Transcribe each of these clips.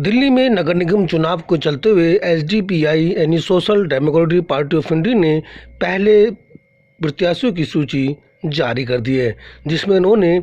दिल्ली में नगर निगम चुनाव को चलते हुए एसडीपीआई यानी social democratic party of India ने पहले प्रत्याशियों की सूची जारी कर दी है, जिसमें उन्होंने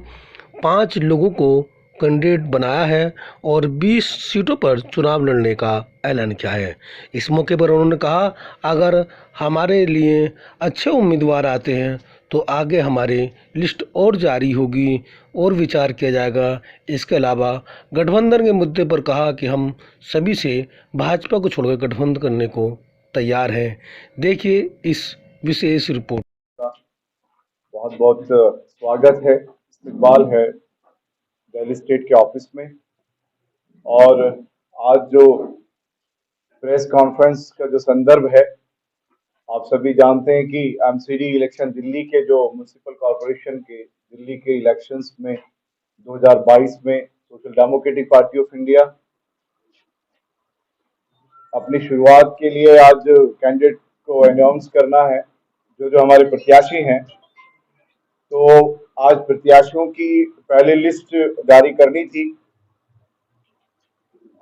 5 लोगों को कैंडिडेट बनाया है और 20 सीटों पर चुनाव लड़ने का ऐलान किया है। इस मौके पर उन्होंने कहा, अगर हमारे लिए अच्छे उम्मीदवार आते हैं तो आगे हमारी लिस्ट और जारी होगी और विचार किया जाएगा। इसके अलावा गठबंधन के मुद्दे पर कहा कि हम सभी से भाजपा को छोड़कर गठबंधन करने को तैयार हैं। देखिए इस विशेष रिपोर्ट। बहुत बहुत स्वागत है, इस्तकबाल है दिल्ली स्टेट के ऑफिस में। और आज जो प्रेस कॉन्फ्रेंस का जो संदर्भ है, आप सभी जानते हैं कि एमसीडी इलेक्शन दिल्ली के जो म्युनिसिपल कॉरपोरेशन के दिल्ली के इलेक्शंस में 2022 में social democratic party of India अपनी शुरुआत के लिए आज कैंडिडेट को अनाउंस करना है, जो हमारे प्रत्याशी हैं। तो आज प्रत्याशियों की पहली लिस्ट जारी करनी थी।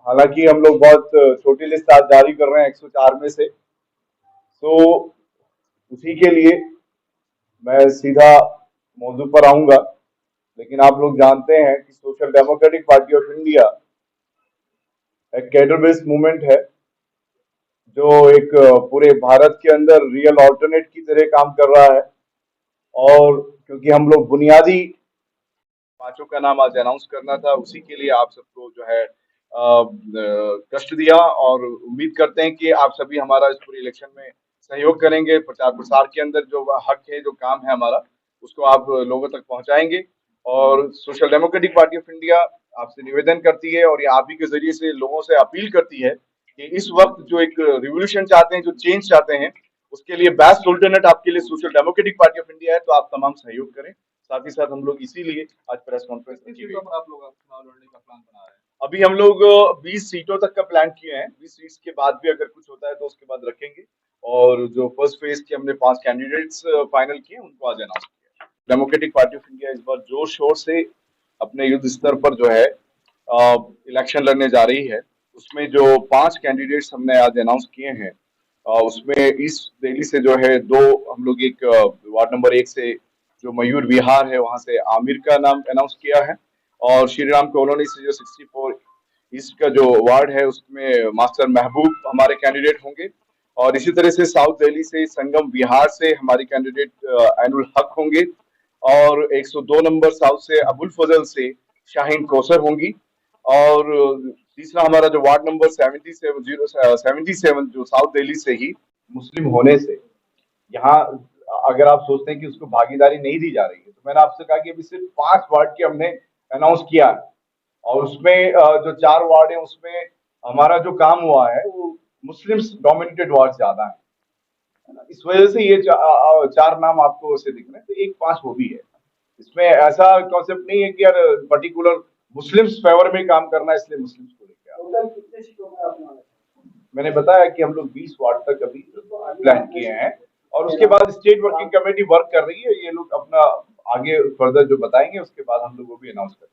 हालांकि हम लोग बहुत छोटी लिस्ट आज जारी कर रहे हैं 104 में से। तो उसी के लिए मैं सीधा मौजू पर आऊंगा, लेकिन आप लोग जानते हैं कि social democratic party of India एक कैडर बेस्ड मूवमेंट है, जो एक पूरे भारत के अंदर रियल ऑल्टरनेट की तरह काम कर रहा है। और क्योंकि हम लोग बुनियादी 5 का नाम आज अनाउंस करना था, उसी के लिए आप सबको जो है कष्ट दिया, और उम्मीद करते हैं कि आप सभी हमारा इस पूरे इलेक्शन में सहयोग करेंगे। प्रचार प्रसार के अंदर जो हक है, जो काम है हमारा, उसको आप लोगों तक पहुंचाएंगे। और social democratic party of India आपसे निवेदन करती है और ये आप ही के जरिए से लोगों से अपील करती है कि इस वक्त जो एक रिवोल्यूशन चाहते हैं, जो चेंज चाहते हैं, उसके लिए बेस्ट अल्टरनेट आपके लिए social democratic party of India है। तो आप तमाम सहयोग करें। साथ ही साथ हम लोग इसीलिए आज प्रेस कॉन्फ्रेंस रखी हुई है। आप लोग चुनाव लड़ने का प्लान बना रहे हैं? अभी हम लोग 20 सीटों तक का प्लान किए हैं। 20 सीट्स के बाद भी अगर कुछ होता है तो उसके बाद रखेंगे। और जो फर्स्ट फेज के हमने 5 कैंडिडेट्स फाइनल किए, उनको आज अनाउंस किया। डेमोक्रेटिक पार्टी ऑफ इंडिया इस बार जोर शोर से अपने युद्ध स्तर पर जो है इलेक्शन लड़ने जा रही है। उसमें जो 5 कैंडिडेट्स हमने आज अनाउंस किए हैं, उसमें ईस्ट दिल्ली से जो है 2 हम लोग, एक वार्ड नंबर 1 से जो मयूर विहार है वहां से आमिर का नाम अनाउंस किया है, और श्रीराम कॉलोनी से जो 64 ईस्ट का जो वार्ड है उसमें मास्टर महबूब हमारे कैंडिडेट होंगे। और इसी तरह से साउथ दिल्ली से संगम विहार से हमारी कैंडिडेट ऐनुल हक होंगे, और 102 नंबर साउथ से अबुल फजल से शाहीन कौसर होंगी। और तीसरा हमारा जो वार्ड नंबर 77 जो साउथ दिल्ली से ही मुस्लिम होने से यहाँ अगर आप सोचते हैं कि उसको भागीदारी नहीं दी जा रही है, तो मैंने आपसे कहा कि अभी सिर्फ 5 वार्ड के हमने अनाउंस किया है, और उसमें जो 4 वार्ड है उसमें हमारा जो काम हुआ है वो मुस्लिम्स डोमिनेटेड वार्ड ज्यादा है ना। इस वजह से ये 4 नाम आपको ऐसे दिख रहे हैं, तो एक 5 वो भी है। इसमें ऐसा कॉन्सेप्ट नहीं है कि यार पर्टिकुलर मुस्लिम्स फेवर में काम करना है इसलिए मुस्लिम्स को लेकर। मैंने बताया कि हम लोग 20 वार्ड तक अभी प्लान किए हैं, और उसके बाद स्टेट वर्किंग कमेटी वर्क कर रही है। ये लोग अपना आगे फर्दर जो बताएंगे उसके बाद हम लोग वो भी अनाउंस करेंगे।